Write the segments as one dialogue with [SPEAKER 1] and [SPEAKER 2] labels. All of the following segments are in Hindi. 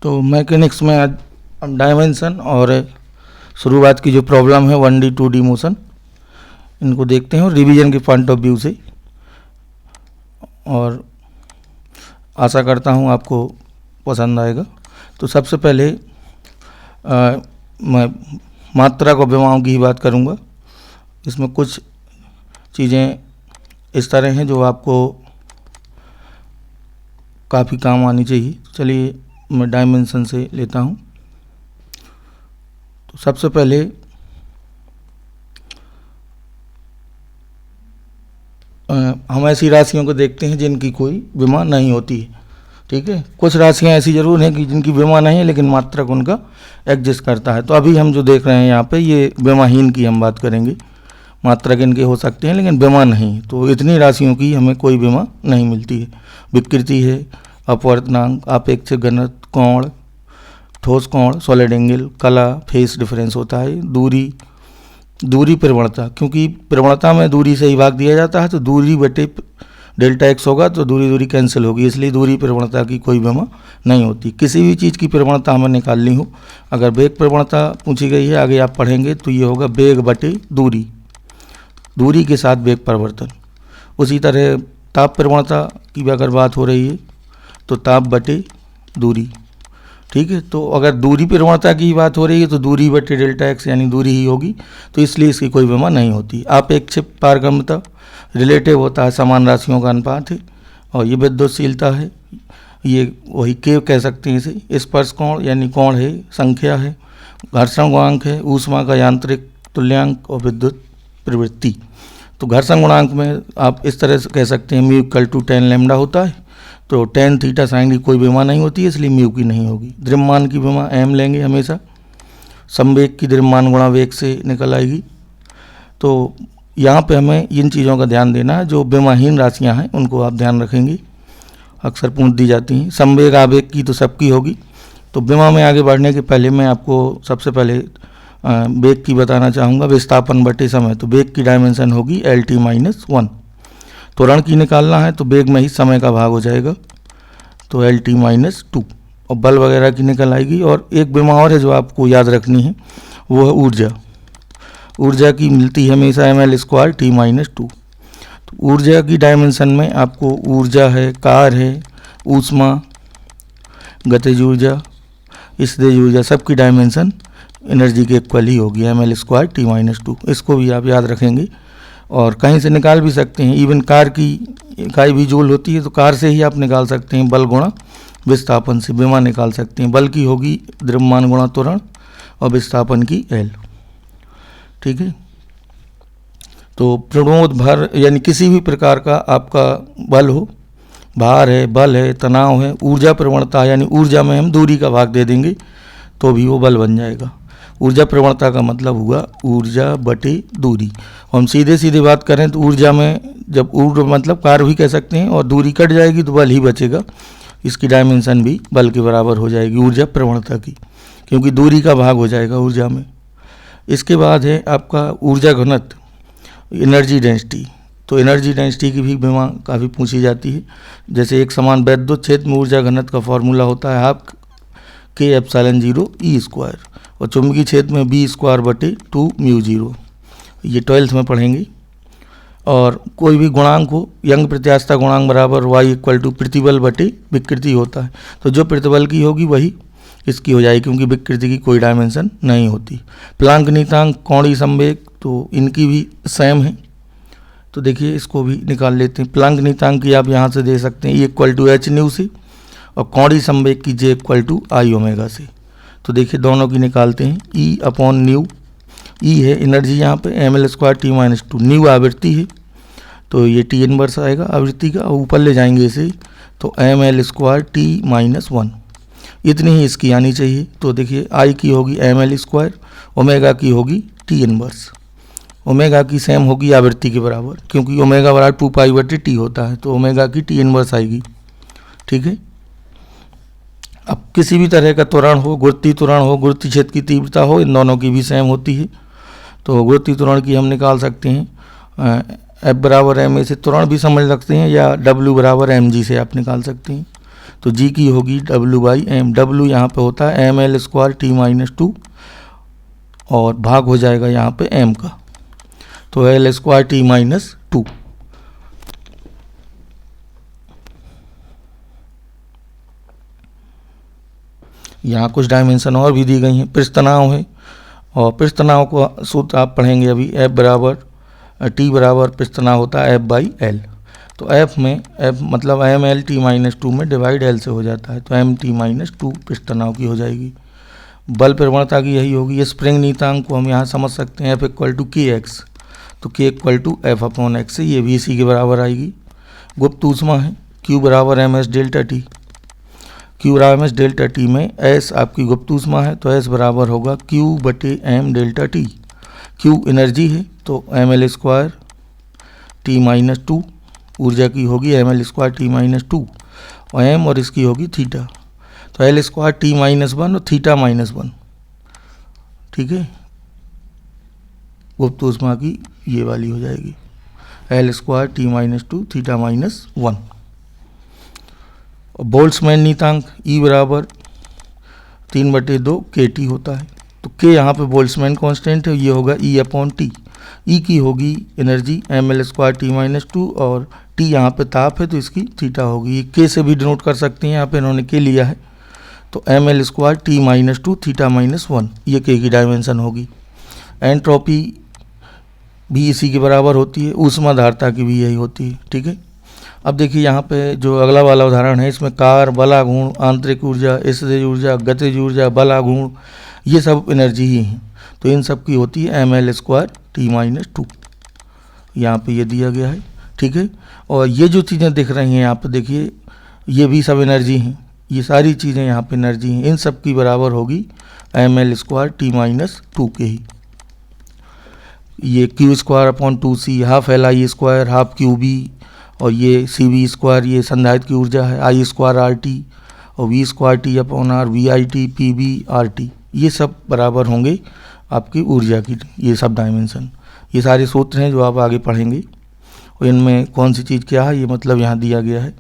[SPEAKER 1] तो मैकेनिक्स में आज हम डायमेंशन और शुरुआत की जो प्रॉब्लम है 1D 2D मोशन, इनको देखते हैं और रिवीजन के पॉइंट ऑफ व्यू से, और आशा करता हूँ आपको पसंद आएगा। तो सबसे पहले मैं मात्रा और विमाओं की ही बात करूँगा। इसमें कुछ चीज़ें इस तरह हैं जो आपको काफ़ी काम आनी चाहिए। चलिए मैं डायमेंशन से लेता हूँ। तो सबसे पहले हम ऐसी राशियों को देखते हैं जिनकी कोई विमा नहीं होती है। ठीक है, कुछ राशियाँ ऐसी ज़रूर हैं कि जिनकी विमा नहीं है लेकिन मात्रक उनका एग्जिस्ट करता है। तो अभी हम जो देख रहे हैं यहाँ पे, ये विमाहीन की हम बात करेंगे। मात्रक इनके हो सकते हैं लेकिन विमा नहीं। तो इतनी राशियों की हमें कोई विमा नहीं मिलती है। विकृति है, अपवर्तनांक, आपेक्षिक घनत्व, कोण, ठोस कोण, सॉलिड एंगल, कला, फेस डिफरेंस होता है, दूरी प्रवणता, क्योंकि प्रवणता में दूरी से ही भाग दिया जाता है, तो दूरी बटे डेल्टा एक्स होगा तो दूरी कैंसिल होगी, इसलिए दूरी प्रवणता की कोई विमा नहीं होती। किसी भी चीज़ की प्रवणता हमें निकालनी हो, अगर वेग प्रवणता पूछी गई है, आगे आप पढ़ेंगे, तो ये होगा वेग बटे दूरी के साथ वेग परिवर्तन। उसी तरह ताप प्रवणता की भी अगर बात हो रही है तो ताप बटे दूरी। ठीक है, तो अगर दूरी प्रवणता की बात हो रही है तो दूरी बटे डेल्टा एक्स यानी दूरी ही होगी, तो इसलिए इसकी कोई विमा नहीं होती। आपेक्षिक पारगम्यता रिलेटिव होता है, समान राशियों का अनुपात है, और ये विद्युतशीलता है, ये वही के कह सकते हैं इसे। स्पर्श कोण यानी कोण है, संख्या है, घर्षण गुणांक है, ऊष्मा का यांत्रिक तुल्यांक और विद्युत प्रवृत्ति। तो घर्षण गुणांक में आप इस तरह से कह सकते हैं म्यू इक्वल टू 10 लैम्डा होता है, तो tan थीटा साइन की कोई विमा नहीं होती है, इसलिए म्यू की नहीं होगी। द्रव्यमान की विमा m लेंगे हमेशा, संवेग की द्रव्यमान गुणा वेग से निकल आएगी। तो यहाँ पे हमें इन चीज़ों का ध्यान देना है, जो विमाहीन राशियाँ हैं उनको आप ध्यान रखेंगे, अक्सर पूछ दी जाती हैं। संवेग आवेग की तो सबकी होगी। तो विमा में आगे बढ़ने के पहले मैं आपको सबसे पहले वेग की बताना चाहूँगा, विस्थापन बटे समय। तो वेग की डायमेंशन होगी LT-1। त्वरण की निकालना है तो वेग में ही समय का भाग हो जाएगा, तो LT-2, और बल वगैरह की निकल आएगी। और एक विमा और है जो आपको याद रखनी है, वो है ऊर्जा की मिलती है हमेशा ml² T-2। तो ऊर्जा की डायमेंशन में आपको ऊर्जा है, कार है, ऊष्मा, गतिज ऊर्जा, स्थितिज ऊर्जा, सबकी डायमेंशन एनर्जी के इक्वल ही होगी, ml² T-2। इसको भी आप याद रखेंगे और कहीं से निकाल भी सकते हैं। इवन कार की इकाई भी जूल होती है, तो कार से ही आप निकाल सकते हैं बल गुणा विस्थापन से विमा निकाल सकते हैं। बल की होगी द्रव्यमान गुणा त्वरण और विस्थापन की L। ठीक है, तो प्रणोद भर यानी किसी भी प्रकार का आपका बल हो, भार है, बल है, तनाव है, ऊर्जा प्रवणता यानी ऊर्जा में हम दूरी का भाग दे देंगे तो भी वो बल बन जाएगा। ऊर्जा प्रवणता का मतलब हुआ ऊर्जा बटे दूरी। हम सीधे बात करें तो ऊर्जा में जब ऊर्जा मतलब कार्य भी कह सकते हैं, और दूरी कट जाएगी तो बल ही बचेगा, इसकी डायमेंशन भी बल के बराबर हो जाएगी ऊर्जा प्रवणता की, क्योंकि दूरी का भाग हो जाएगा ऊर्जा में। इसके बाद है आपका ऊर्जा घनत्व, एनर्जी डेंसिटी। तो एनर्जी डेंसिटी की भी विमा काफ़ी पूछी जाती है। जैसे एक समान वैद्युत क्षेत्र में ऊर्जा घनत्व का फॉर्मूला होता है हाफ K∁0 E², और चुंबकीय क्षेत्र में B² बटे 2 μ0। ये 12th में पढ़ेंगे। और कोई भी गुणांक हो, यंग प्रत्यास्थता गुणांक बराबर y इक्वल टू प्रतिबल बटे विकृति होता है। तो जो प्रतिबल की होगी वही इसकी हो जाएगी, क्योंकि विकृति की कोई डायमेंशन नहीं होती। प्लांक नीतांक, कोणीय संवेग, तो इनकी भी सेम है। तो देखिए इसको भी निकाल लेते हैं। प्लांक नीतांक की आप यहाँ से दे सकते हैं E इक्वल टू h से, और कोणीय संवेग की J equal to I omega से। तो देखिए दोनों की निकालते हैं। E/μ, E है एनर्जी यहाँ पे, ml² T-2, न्यू आवृत्ति है, तो ये T इनवर्स आएगा आवृत्ति का, ऊपर ले जाएंगे इसे, तो ml² T-1, इतनी ही इसकी आनी चाहिए। तो देखिए I की होगी ml², ओमेगा की होगी T इनवर्स। ओमेगा की सेम होगी आवृत्ति के बराबर, क्योंकि ओमेगा बराबर 2π/T होता है, तो ओमेगा की T इनवर्स आएगी। ठीक है, अब किसी भी तरह का त्वरण हो, गुरुत्वीय त्वरण हो, गुरुत्वीय क्षेत्र की तीव्रता हो, इन दोनों की भी सेम होती है। तो गुरुत्वीय त्वरण की हम निकाल सकते हैं F = ma से त्वरण भी समझ सकते हैं, या W = mg से आप निकाल सकते हैं। तो जी की होगी W/m। W यहाँ पे होता है ml² T-2 और भाग हो जाएगा यहाँ पे m का, तो L² T-2। यहाँ कुछ डायमेंशन और भी दी गई हैं। पृष्ठ तनाव है और पृष्ठ तनाव को सूत्र आप पढ़ेंगे अभी। T बराबर पृष्ठ तनाव होता है F/L। तो F में F मतलब ml T-2 में डिवाइड L से हो जाता है, तो m T-2 पृष्ठ तनाव की हो जाएगी। बल प्रवणता की यही होगी। ये स्प्रिंग नीयतांक को हम यहाँ समझ सकते हैं F = kx, तो k = F/x से ये भी इसी के बराबर आएगी। गुप्त ऊष्मा है Q बराबर ms डेल्टा T। Q बराबर ms डेल्टा T में S आपकी गुप्त ऊष्मा है, तो S बराबर होगा Q/m delta T। Q energy है तो ml² T-2 ऊर्जा की होगी ml² T-2 और m और इसकी होगी थीटा, तो L² T-1 और थीटा-1, ठीक है। गुप्त ऊष्मा की ये वाली हो जाएगी L² T-2 थीटा-1। बोल्ट्जमैन नीयतांक E बराबर 3/2 kT होता है, तो K यहाँ पे बोल्ट्जमैन कांस्टेंट है, ये होगा E/T। E की होगी एनर्जी ml² T-2 और T यहाँ पे ताप है तो इसकी थीटा होगी। ये K से भी डिनोट कर सकते हैं, यहाँ पे इन्होंने K लिया है, तो ml² T-2 थीटा-1 ये K की डायमेंशन होगी। एंट्रोपी भी इसी के बराबर होती है, ऊष्माधारता की भी यही होती है, ठीक है। अब देखिए यहाँ पे जो अगला वाला उदाहरण है, इसमें कार, बलागुण, आंतरिक ऊर्जा, स्थितिज ऊर्जा, गतिज ऊर्जा, बलागुण ये सब एनर्जी ही हैं, तो इन सब की होती है ml² T-2। यहाँ पे ये दिया गया है, ठीक है। और ये जो चीज़ें दिख रही हैं यहाँ पे देखिए, ये भी सब एनर्जी हैं, ये सारी चीज़ें यहाँ पे एनर्जी हैं, इन सब की बराबर होगी ml² T-2 के ही। ये Q²/2c half Li², half QB और ये CV², ये संधारित्र की ऊर्जा है I²RT और V² T/R VIT PB RT, ये सब बराबर होंगे आपकी ऊर्जा की। ये सब डायमेंशन, ये सारे सूत्र हैं जो आप आगे पढ़ेंगे और इनमें कौन सी चीज़ क्या है ये मतलब यहाँ दिया गया है।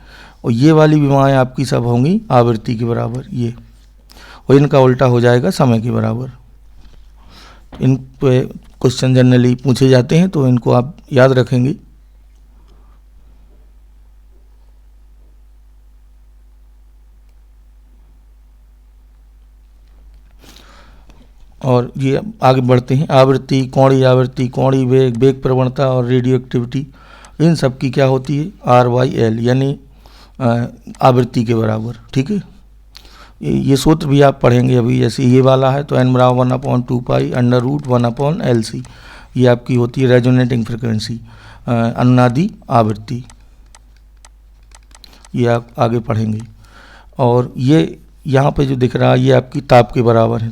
[SPEAKER 1] और ये वाली विमाएँ आपकी सब होंगी आवृत्ति के बराबर ये, और इनका उल्टा हो जाएगा समय के बराबर। इन पे क्वेश्चन जनरली पूछे जाते हैं तो इनको आप याद रखेंगे। और ये आगे बढ़ते हैं। आवृत्ति, कोणीय वेग, वेग प्रवणता और रेडियो एक्टिविटी, इन सब की क्या होती है R/L यानी आवृत्ति के बराबर, ठीक है। ये सूत्र भी आप पढ़ेंगे अभी, जैसे ये वाला है तो n बराबर 1/2 पाई √1/LC, ये आपकी होती है रेजोनेटिंग फ्रिक्वेंसी, अनुनादी आवृत्ति, ये आप आगे पढ़ेंगे। और ये यहाँ पे जो दिख रहा है ये आपकी ताप के बराबर है,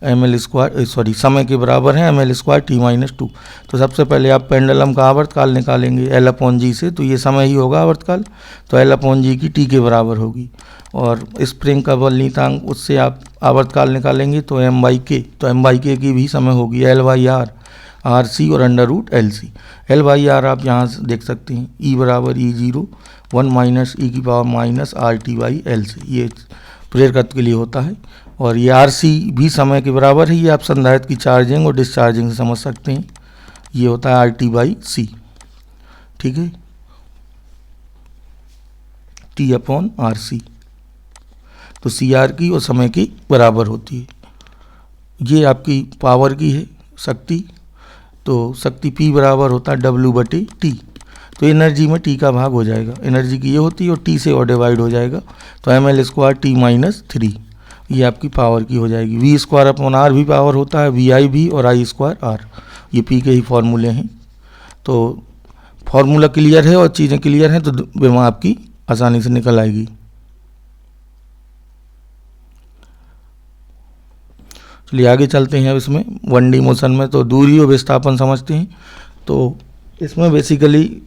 [SPEAKER 1] समय के बराबर है ml² T-2। तो सबसे पहले आप पेंडुलम का आवर्तकाल निकालेंगे L/G से, तो ये समय ही होगा आवर्तकाल, तो L/G की T के बराबर होगी। और स्प्रिंग का बल नीयतांक, उससे आप आवर्तकाल निकालेंगे तो m/k, तो m/k की भी समय होगी L/R RC और √LC। L/R आप यहाँ से देख सकते हैं, E बराबर E0 1 - e⁻ RT/LC, ये प्रेरकत्व के लिए होता है। और ये RC भी समय के बराबर है, ये आप संधारित्र की चार्जिंग और डिस्चार्जिंग से समझ सकते हैं, ये होता है RT/C, ठीक है, T/RC। तो CR की और समय की बराबर होती है। ये आपकी पावर की है शक्ति, तो शक्ति P बराबर होता है W/T, तो एनर्जी में T का भाग हो जाएगा, एनर्जी की ये होती है और T से और डिवाइड हो जाएगा, तो ml² T-3 ये आपकी पावर की हो जाएगी। V²/R भी पावर होता है, VI भी और I²R, ये P के ही फॉर्मूले हैं। तो फॉर्मूला क्लियर है और चीज़ें क्लियर हैं तो विमा आपकी आसानी से निकल आएगी। चलिए आगे चलते हैं। इसमें 1D मोशन में तो दूरी और विस्थापन समझते हैं, तो इसमें बेसिकली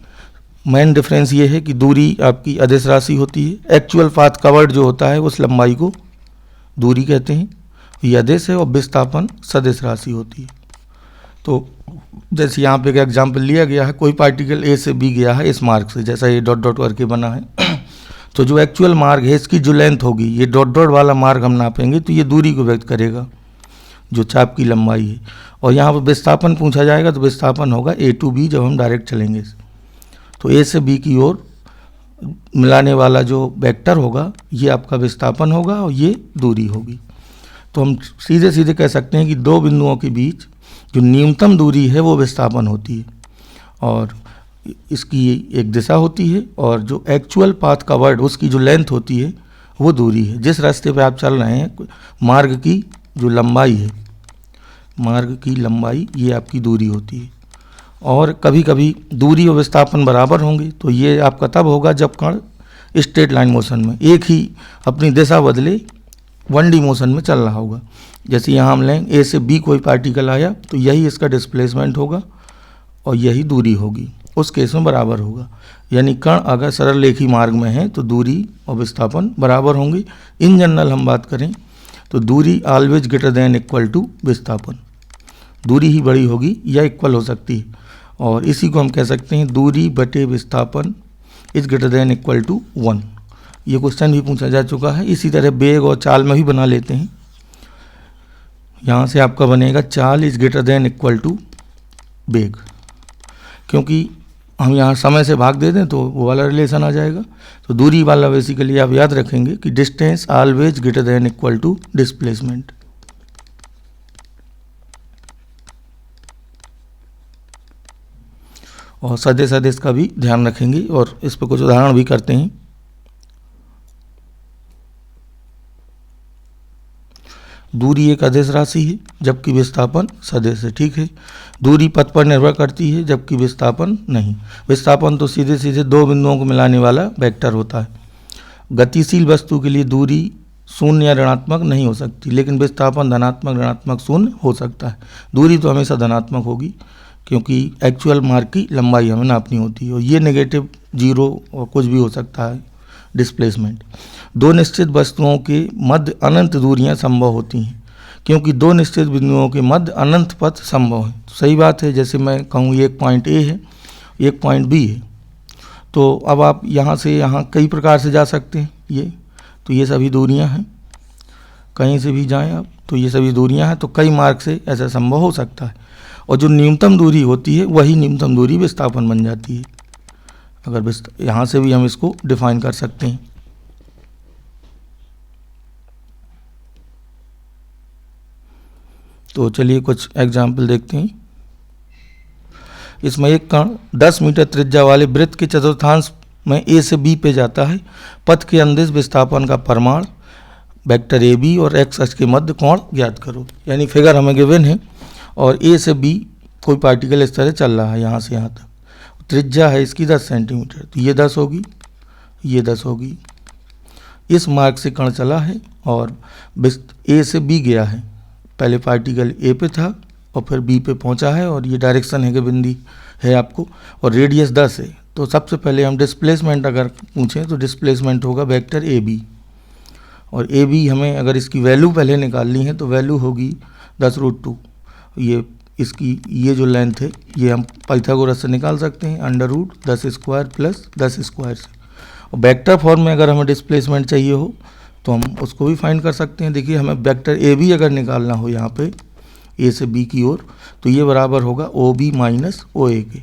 [SPEAKER 1] मेन डिफरेंस ये है कि दूरी आपकी अदिश राशि होती है, एक्चुअल पाथ कवर्ड जो होता है उस लंबाई को दूरी कहते हैं, ये अदिश है, और विस्थापन सदिश राशि होती है। तो जैसे यहाँ पे एक एग्जाम्पल लिया गया है, कोई पार्टिकल A से B गया है इस मार्ग से, जैसा ये डॉट डॉट करके बना है, तो जो एक्चुअल मार्ग है इसकी जो लेंथ होगी, ये डॉट डॉट वाला मार्ग हम नापेंगे तो ये दूरी को व्यक्त करेगा जो चाप की लंबाई है। और यहाँ पर विस्थापन पूछा जाएगा तो विस्थापन होगा ए टू बी जब हम डायरेक्ट चलेंगे। तो ए से बी की ओर मिलाने वाला जो वेक्टर होगा ये आपका विस्थापन होगा और ये दूरी होगी। तो हम सीधे सीधे कह सकते हैं कि दो बिंदुओं के बीच जो न्यूनतम दूरी है वो विस्थापन होती है और इसकी एक दिशा होती है, और जो एक्चुअल पाथ कवर्ड उसकी जो लेंथ होती है वो दूरी है। जिस रास्ते पे आप चल रहे हैं मार्ग की जो लंबाई है, मार्ग की लंबाई ये आपकी दूरी होती है। और कभी कभी दूरी और विस्थापन बराबर होंगे तो ये आपका तब होगा जब कण स्ट्रेट लाइन मोशन में एक ही अपनी दिशा बदले 1D मोशन में चल रहा होगा। जैसे यहाँ हम लें ए से बी कोई पार्टिकल आया तो यही इसका डिस्प्लेसमेंट होगा और यही दूरी होगी, उस केस में बराबर होगा। यानी कण अगर सरल रेखी मार्ग में है तो दूरी और विस्थापन बराबर होंगे। इन जनरल हम बात करें तो दूरी always greater than equal to विस्थापन, दूरी ही बड़ी होगी या इक्वल हो सकती है। और इसी को हम कह सकते हैं दूरी बटे विस्थापन is greater than equal to 1। ये क्वेश्चन भी पूछा जा चुका है। इसी तरह वेग और चाल में भी बना लेते हैं। यहाँ से आपका बनेगा चाल is greater than equal to वेग, क्योंकि हम यहाँ समय से भाग दे दें तो वो वाला रिलेशन आ जाएगा। तो दूरी वाला बेसिकली आप याद रखेंगे कि distance always greater than equal to displacement. और सदिश सदिश का भी ध्यान रखेंगे और इस पर कुछ उदाहरण भी करते हैं। दूरी एक अदिश राशि है जबकि विस्थापन सदिश है, ठीक है। दूरी पथ पर निर्भर करती है जबकि विस्थापन नहीं। विस्थापन तो सीधे सीधे दो बिंदुओं को मिलाने वाला वेक्टर होता है। गतिशील वस्तु के लिए दूरी शून्य या ऋणात्मक नहीं हो सकती, लेकिन विस्थापन धनात्मक ऋणात्मक शून्य हो सकता है। दूरी तो हमेशा धनात्मक होगी क्योंकि एक्चुअल मार्ग की लंबाई हमें नापनी होती है, और ये नेगेटिव जीरो और कुछ भी हो सकता है डिस्प्लेसमेंट। दो निश्चित वस्तुओं के मध्य अनंत दूरियां संभव होती हैं क्योंकि दो निश्चित बिंदुओं के मध्य अनंत पथ संभव है। तो सही बात है, जैसे मैं कहूँ एक पॉइंट ए है एक पॉइंट बी है, तो अब आप यहाँ से यहाँ कई प्रकार से जा सकते हैं। ये सभी दूरियाँ हैं, कहीं से भी जाएं आप तो ये सभी दूरियाँ हैं, तो कई मार्ग से ऐसा संभव हो सकता है। और जो न्यूनतम दूरी होती है वही न्यूनतम दूरी विस्थापन बन जाती है। अगर यहाँ से भी हम इसको डिफाइन कर सकते हैं। तो चलिए कुछ एग्जाम्पल देखते हैं। इसमें एक कण 10 मीटर त्रिज्या वाले वृत्त के चतुर्थांश में ए से बी पे जाता है। पथ के अंदिश विस्थापन का परिमाण वेक्टर ए बी और एक्स अक्ष के मध्य कोण ज्ञात करो। यानी फिगर हमें गिवन है और ए से बी कोई पार्टिकल इस तरह चल रहा है यहाँ से यहाँ तक। त्रिज्या है इसकी 10 सेंटीमीटर, तो ये 10 होगी, ये 10 होगी। इस मार्ग से कण चला है और ए से बी गया है। पहले पार्टिकल ए पे था और फिर बी पे पहुंचा है, और ये डायरेक्शन है कि बिंदी है आपको, और रेडियस 10 है। तो सबसे पहले हम डिस्प्लेसमेंट अगर पूछें तो डिस्प्लेसमेंट होगा वेक्टर ए बी, और ए बी हमें अगर इसकी वैल्यू पहले निकालनी है तो वैल्यू होगी 10√2। ये इसकी ये जो लेंथ है ये हम पाइथागोरस से निकाल सकते हैं, √10² प्लस 10² से। और वेक्टर फॉर्म में अगर हमें डिस्प्लेसमेंट चाहिए हो तो हम उसको भी फाइंड कर सकते हैं। देखिए हमें वेक्टर ए बी अगर निकालना हो यहाँ पे ए से बी की ओर, तो ये बराबर होगा ओ बी माइनस ओ ए के।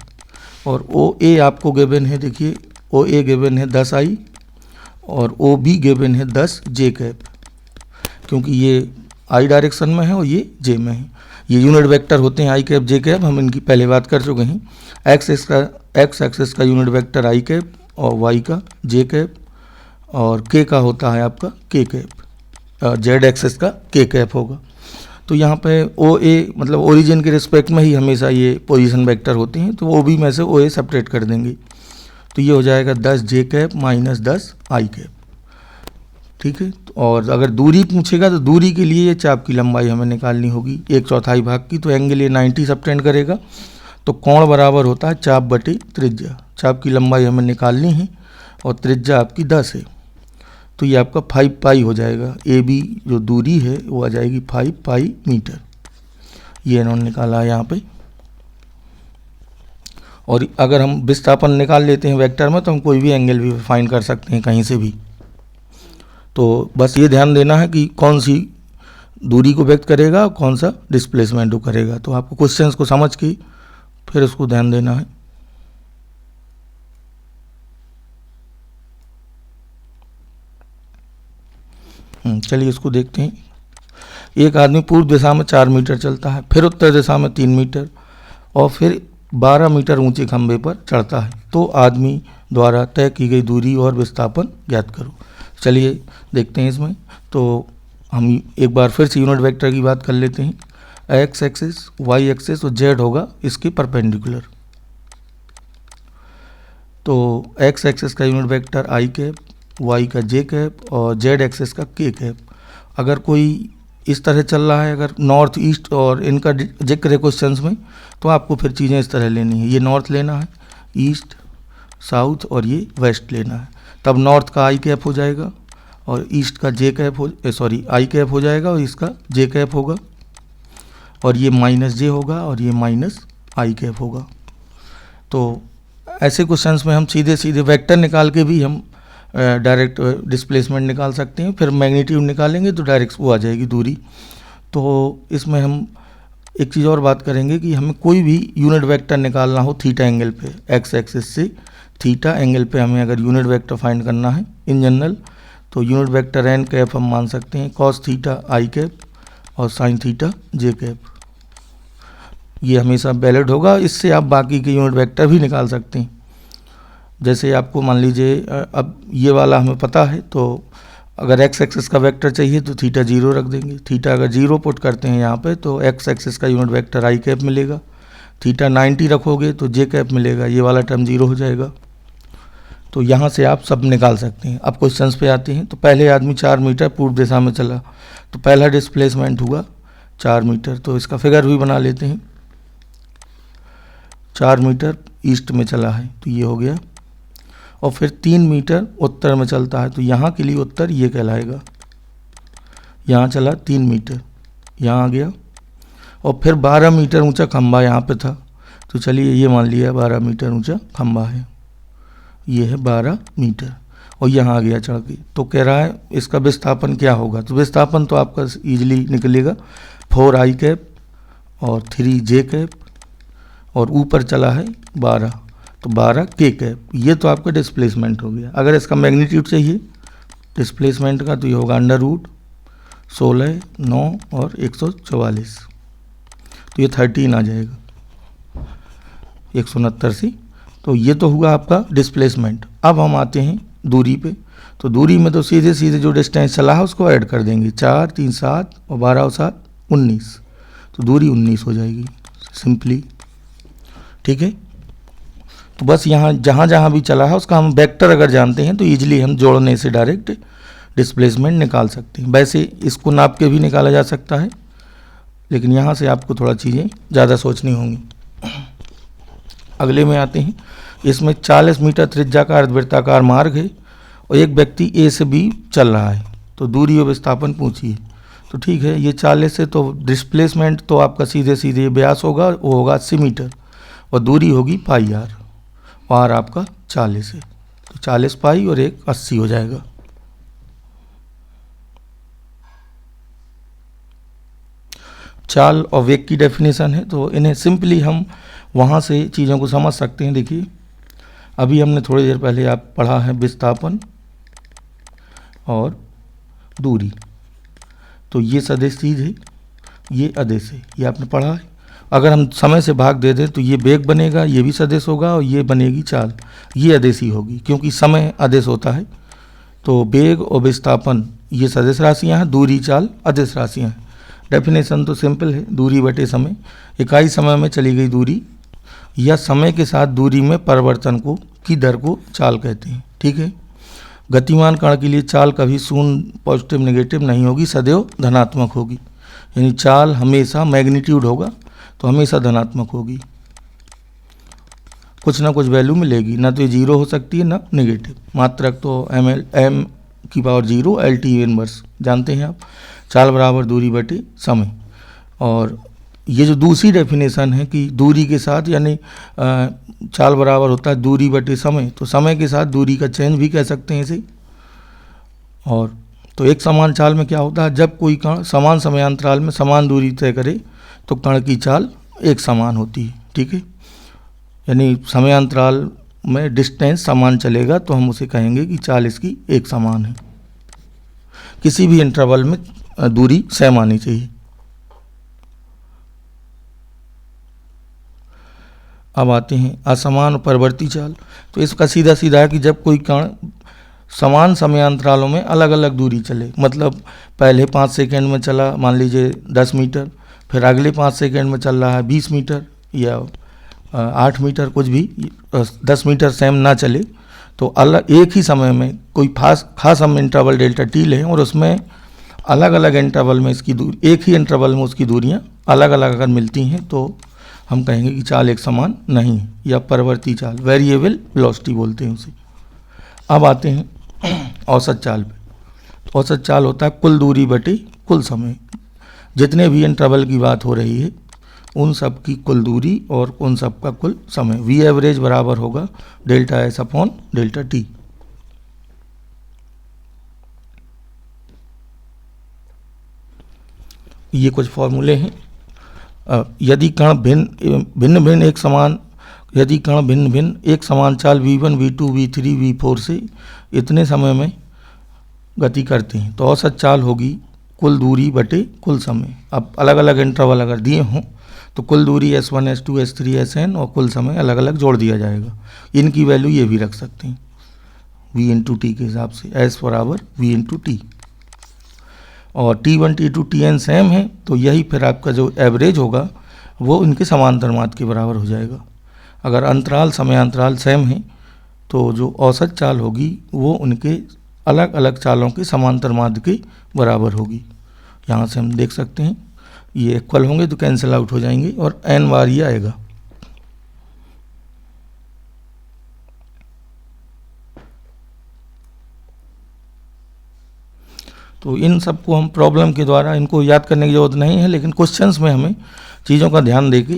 [SPEAKER 1] और ओ ए आपको गिवन है, देखिए ओ ए गिवन है 10i और ओ बी गिवन है 10j कैप, क्योंकि ये आई डायरेक्शन में है और ये जे में है। ये यूनिट वेक्टर होते हैं आई कैप जे कैप, हम इनकी पहले बात कर चुके हैं। एक्स एक्सिस का यूनिट वेक्टर आई कैप और वाई का जे कैप, और के का होता है आपका के कैप, जेड एक्सिस का के कैप होगा। तो यहाँ पे ओ ए मतलब ओरिजिन के रिस्पेक्ट में ही हमेशा ये पोजीशन वेक्टर होते हैं, तो ओ बी में से ओ ए सेपरेट कर देंगे, तो ये हो जाएगा 10j cap minus 10i cap, ठीक है। और अगर दूरी पूछेगा तो दूरी के लिए ये चाप की लंबाई हमें निकालनी होगी 1/4 भाग की, तो एंगल ये 90 सबटेंड करेगा। तो कोण बराबर होता है चाप बटे त्रिज्या। चाप की लंबाई हमें निकालनी है और त्रिज्या आपकी 10 है, तो ये आपका 5 पाई हो जाएगा। ए बी जो दूरी है वो आ जाएगी 5 पाई मीटर, ये इन्होंने निकाला है यहाँ पे। और अगर हम विस्थापन निकाल लेते हैं वेक्टर में तो हम कोई भी एंगल भी फाइंड कर सकते हैं कहीं से भी। तो बस ये ध्यान देना है कि कौन सी दूरी को व्यक्त करेगा, कौन सा डिस्प्लेसमेंट को करेगा। तो आपको क्वेश्चंस को समझ के फिर उसको ध्यान देना है। चलिए इसको देखते हैं। एक आदमी पूर्व दिशा में 4 मीटर चलता है, फिर उत्तर दिशा में 3 मीटर और फिर 12 मीटर ऊंचे खंभे पर चढ़ता है। तो आदमी द्वारा तय की गई दूरी और विस्थापन ज्ञात करो। चलिए देखते हैं इसमें। तो हम एक बार फिर से यूनिट वेक्टर की बात कर लेते हैं। एक्स एक्सिस, वाई एक्सिस और जेड होगा इसके परपेंडिकुलर। तो एक्स एक्सिस का यूनिट वेक्टर आई कैप, वाई का जे कैप और जेड एक्सिस का के कैप। अगर कोई इस तरह चल रहा है, अगर नॉर्थ ईस्ट और इनका जिक्र है क्वेश्चंस में, तो आपको फिर चीज़ें इस तरह लेनी है। ये नॉर्थ लेना है, ईस्ट, साउथ और ये वेस्ट लेना है। तब नॉर्थ का आई कैप हो जाएगा और ईस्ट का जे कैप आई कैप हो जाएगा और इसका जे कैप होगा और ये माइनस जे होगा और ये माइनस आई कैप होगा। तो ऐसे क्वेश्चंस में हम सीधे सीधे वेक्टर निकाल के भी हम डायरेक्ट डिस्प्लेसमेंट निकाल सकते हैं। फिर मैग्नीट्यूड निकालेंगे तो डायरेक्ट वो आ जाएगी दूरी। तो इसमें हम एक चीज़ और बात करेंगे कि हमें कोई भी यूनिट वेक्टर निकालना हो थीटा एंगल पे, एक्स एक्सिस से थीटा एंगल पे हमें अगर यूनिट वेक्टर फाइंड करना है इन जनरल, तो यूनिट वेक्टर एन कैप हम मान सकते हैं कॉस थीटा आई कैप और साइन थीटा जे कैप। ये हमेशा वैलिड होगा। इससे आप बाकी के यूनिट वेक्टर भी निकाल सकते हैं। जैसे आपको मान लीजिए अब ये वाला हमें पता है, तो अगर एक्स एक्सिस का वेक्टर चाहिए तो थीटा 0 रख देंगे। थीटा अगर 0 पुट करते हैं यहाँ पे तो एक्स एक्सिस का यूनिट वेक्टर आई कैप मिलेगा। थीटा 90 रखोगे तो जे कैप मिलेगा, ये वाला टर्म 0 हो जाएगा। तो यहाँ से आप सब निकाल सकते हैं। अब क्वेश्चंस पे आते हैं। तो पहले आदमी 4 मीटर पूर्व दिशा में चला, तो पहला डिस्प्लेसमेंट हुआ 4 मीटर। तो इसका फिगर भी बना लेते हैं। 4 मीटर ईस्ट में चला है तो ये हो गया, और फिर 3 मीटर उत्तर में चलता है तो यहाँ के लिए उत्तर ये कहलाएगा। यहाँ चला 3 मीटर, यहाँ आ गया, और फिर 12 मीटर ऊंचा खंबा यहाँ पे था, तो चलिए ये मान लिया 12 मीटर ऊंचा खंबा है, ये है 12 मीटर, और यहाँ आ गया चढ़ के। तो कह रहा है इसका विस्थापन क्या होगा। तो विस्थापन तो आपका ईजिली निकलेगा 4 आई कैप और 3 जे कैप, और ऊपर चला है 12 तो 12 के कैप। ये तो आपका डिस्प्लेसमेंट हो गया। अगर इसका मैग्नीट्यूड चाहिए डिस्प्लेसमेंट का तो ये होगा √16, 9 और 144, तो ये 13 आ जाएगा 169 से। तो ये तो हुआ आपका डिस्प्लेसमेंट। अब हम आते हैं दूरी पे। तो दूरी में तो सीधे सीधे जो डिस्टेंस चला है उसको ऐड कर देंगे। 4, 3, 7 और 12 और 7 19, तो दूरी 19 हो जाएगी सिंपली। ठीक है। तो बस यहाँ जहाँ जहाँ भी चला है उसका हम वेक्टर अगर जानते हैं तो ईजिली हम जोड़ने से डायरेक्ट डिस्प्लेसमेंट निकाल सकते हैं। वैसे इसको नाप के भी निकाला जा सकता है, लेकिन यहाँ से आपको थोड़ा चीज़ें ज़्यादा सोचनी होंगी। अगले में आते हैं। इसमें 40 मीटर त्रिज्या का अर्धवृत्ताकार मार्ग है और एक व्यक्ति ए से बी चल रहा है, तो दूरी और विस्थापन पूछिए। तो ठीक है, ये 40 से तो डिस्प्लेसमेंट तो आपका सीधे सीधे व्यास होगा, वो होगा 80 मीटर, और दूरी होगी पाई आर, आर आपका 40 है, तो 40 पाई और 1 80 हो जाएगा। चाल और वेग की डेफिनेशन है, तो इन्हें सिंपली हम वहाँ से चीज़ों को समझ सकते हैं। देखिए अभी हमने थोड़ी देर पहले आप पढ़ा है विस्थापन और दूरी, तो ये सदिश चीज़ है, ये अदिश है, ये आपने पढ़ा है। अगर हम समय से भाग दे दें तो ये वेग बनेगा, ये भी सदिश होगा, और ये बनेगी चाल, ये अदिश ही होगी क्योंकि समय अदिश होता है। तो वेग और विस्थापन ये सदिश राशियाँ हैं, दूरी चाल अदिश राशियाँ हैं। डेफिनेशन तो सिंपल है, दूरी बटे समय। इकाई समय में चली गई दूरी या समय के साथ दूरी में परिवर्तन को की दर को चाल कहते हैं। ठीक है। गतिमान कण के लिए चाल कभी शून्य पॉजिटिव नेगेटिव नहीं होगी, सदैव धनात्मक होगी। यानी चाल हमेशा मैग्नीट्यूड होगा तो हमेशा धनात्मक होगी, कुछ ना कुछ वैल्यू मिलेगी, ना तो ये 0 हो सकती है ना नेगेटिव। मात्रक तो m की पावर 0 LT इनवर्स जानते हैं आप। चाल बराबर दूरी बटे समय, और ये जो दूसरी डेफिनेशन है कि दूरी के साथ यानी चाल बराबर होता है दूरी बटे समय, तो समय के साथ दूरी का चेंज भी कह सकते हैं इसे। और तो एक समान चाल में क्या होता है, जब कोई कण समान समयांतराल में समान दूरी तय करे तो कण की चाल एक समान होती है। ठीक है, यानी समयांतराल में डिस्टेंस समान चलेगा तो हम उसे कहेंगे कि चाल इसकी एक समान है। किसी भी इंटरवल में दूरी सेम आनी चाहिए। अब आते हैं असमान परवर्ती चाल। तो इसका सीधा सीधा है कि जब कोई कण समान समयांतरालों में अलग अलग दूरी चले, मतलब पहले 5 सेकंड में चला मान लीजिए 10 मीटर, फिर अगले 5 सेकंड में चल रहा है 20 मीटर या 8 मीटर, कुछ भी 10 मीटर सेम ना चले, तो अलग एक ही समय में कोई खास हम इंटरवल डेल्टा टी लें और उसमें अलग अलग इंटरवल में इसकी दूरी, एक ही इंटरवल में उसकी दूरियां अलग अलग अगर मिलती हैं तो हम कहेंगे कि चाल एक समान नहीं है, या परवर्ती चाल, वेरिएबल वेलोसिटी बोलते हैं उसे। अब आते हैं औसत चाल पे। तो औसत चाल होता है कुल दूरी बटे कुल समय। जितने भी इंटरवल की बात हो रही है उन सब की कुल दूरी और उन सब का कुल समय, वी एवरेज बराबर होगा delta S upon delta T. ये कुछ फॉर्मूले हैं। यदि कण भिन्न एक समान चाल v1, v2, v3, v4 से इतने समय में गति करते हैं तो औसत चाल होगी कुल दूरी बटे कुल समय। अब अलग अलग इंटरवल अगर दिए हों तो कुल दूरी s1, s2, s3, sn और कुल समय अलग अलग जोड़ दिया जाएगा। इनकी वैल्यू ये भी रख सकते हैं v इंटू टी के हिसाब से, s बराबर v इंटू टी। और t1, t2, tn सेम है तो यही फिर आपका जो एवरेज होगा वो इनके समांतर माध्य के बराबर हो जाएगा। अगर अंतराल समयांतराल सेम है तो जो औसत चाल होगी वो उनके अलग अलग चालों के समांतर माध्य के बराबर होगी। यहाँ से हम देख सकते हैं ये इक्वल होंगे तो कैंसिल आउट हो जाएंगे और n बार ये आएगा। तो इन सबको हम प्रॉब्लम के द्वारा इनको याद करने की जरूरत नहीं है, लेकिन क्वेश्चंस में हमें चीज़ों का ध्यान देके,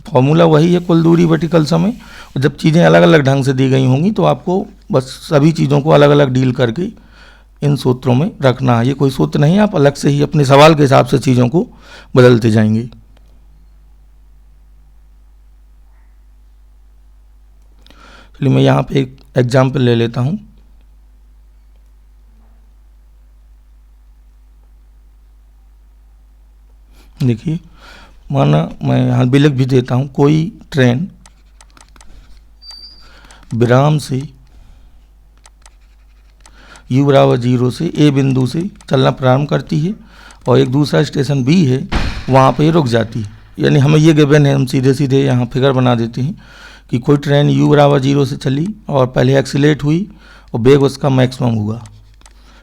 [SPEAKER 1] फॉर्मूला वही है कुल दूरी बटी कुल समय, और जब चीज़ें अलग अलग ढंग से दी गई होंगी तो आपको बस सभी चीज़ों को अलग अलग डील करके इन सूत्रों में रखना है। ये कोई सूत्र नहीं, आप अलग से ही अपने सवाल के हिसाब से चीज़ों को बदलते जाएंगे। चलिए मैं यहाँ पे एक एग्जाम्पल ले लेता हूँ। देखिए माना मैं यहाँ भी लिख भी देता हूँ, कोई ट्रेन विराम से u बराबर 0 से a बिंदु से चलना प्रारंभ करती है और एक दूसरा स्टेशन b है वहाँ पे रुक जाती है। यानी हमें ये गिवन है, हम सीधे सीधे यहाँ फिगर बना देते हैं कि कोई ट्रेन u बराबर 0 से चली और पहले एक्सीलेट हुई और वेग उसका मैक्सिमम हुआ,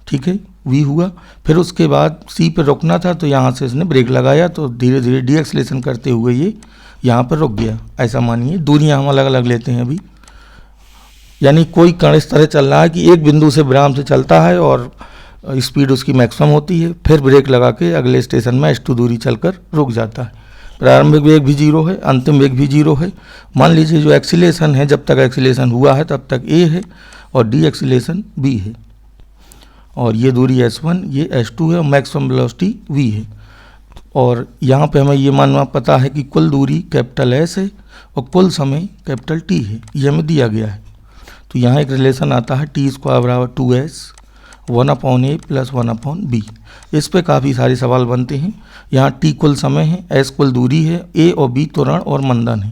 [SPEAKER 1] ठीक है, v हुआ। फिर उसके बाद c पर रुकना था तो यहाँ से इसने ब्रेक लगाया तो धीरे धीरे डी एक्सीलेशन करते हुए ये यहाँ पर रुक गया। ऐसा मानिए, दूरियाँ हम अलग अलग लेते हैं अभी। यानी कोई कण इस तरह चल रहा है कि एक बिंदु से विराम से चलता है और स्पीड उसकी मैक्सिमम होती है, फिर ब्रेक लगा के अगले स्टेशन में h2 दूरी चलकर रुक जाता है। प्रारंभिक वेग भी 0 है, अंतिम वेग भी 0 है। मान लीजिए जो एक्सीलेशन है, जब तक एक्सीलेशन हुआ है तब तक a है और डी एक्सीलेशन b है, और ये दूरी s1, ये s2 है और मैक्सिमम वेलोसिटी v है। और यहाँ पे हमें ये मानना पता है कि कुल दूरी कैपिटल S है और कुल समय कैपिटल T है, ये हमें दिया गया है। तो यहाँ एक रिलेशन आता है t² बराबर 2s 1/a प्लस 1/b। इस पे काफ़ी सारे सवाल बनते हैं। यहाँ t कुल समय है, s कुल दूरी है, a और b त्वरण और मंदन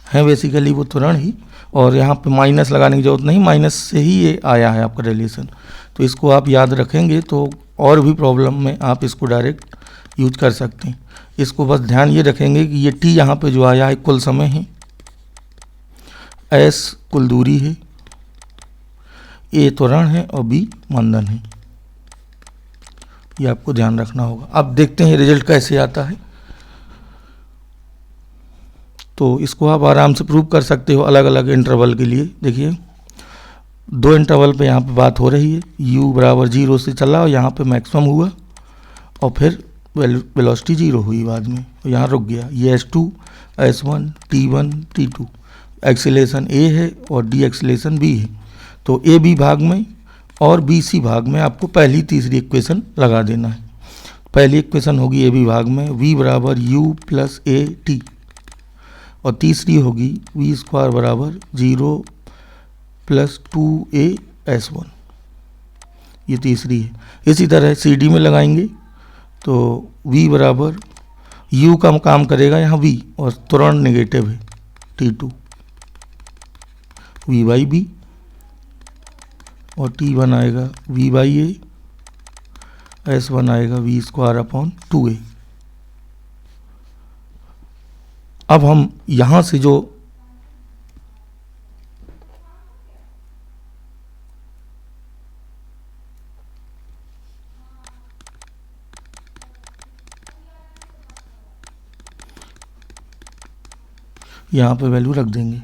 [SPEAKER 1] है बेसिकली वो त्वरण ही, और यहाँ पे माइनस लगाने की जरूरत नहीं, माइनस से ही ये आया है आपका रिलेशन। तो इसको आप याद रखेंगे तो और भी प्रॉब्लम में आप इसको डायरेक्ट यूज कर सकते हैं। इसको बस ध्यान ये रखेंगे कि ये t यहाँ पे जो आया है कुल समय है, s कुल दूरी है, a त्वरण है और b मंदन है। ये आपको ध्यान रखना होगा। अब देखते हैं रिजल्ट कैसे आता है। तो इसको आप आराम से प्रूव कर सकते हो अलग अलग इंटरवल के लिए। देखिए 2 इंटरवल पे यहाँ पे बात हो रही है, u बराबर 0 से चला और यहाँ पे मैक्सिमम हुआ और फिर वेलोसिटी जीरो हुई बाद में, यहाँ रुक गया। ये S2 S1 T1 T2 acceleration A है और डी एक्सीलेशन B है। तो ए बी भाग में और बी सी भाग में आपको पहली तीसरी इक्वेशन लगा देना है। पहली इक्वेशन होगी ए बी भाग में v बराबर u प्लस ए टी, और तीसरी होगी v स्क्वायर बराबर 0 प्लस 2a/s1, ये तीसरी है। इसी तरह सी डी में लगाएंगे तो v बराबर u का काम करेगा यहाँ v और तुरंत नेगेटिव है T2 v बाई बी, और T1 आएगा v बाई ए, S1 आएगा v स्क्वायर अपॉन 2a। अब हम यहाँ से जो यहाँ पे वैल्यू रख देंगे।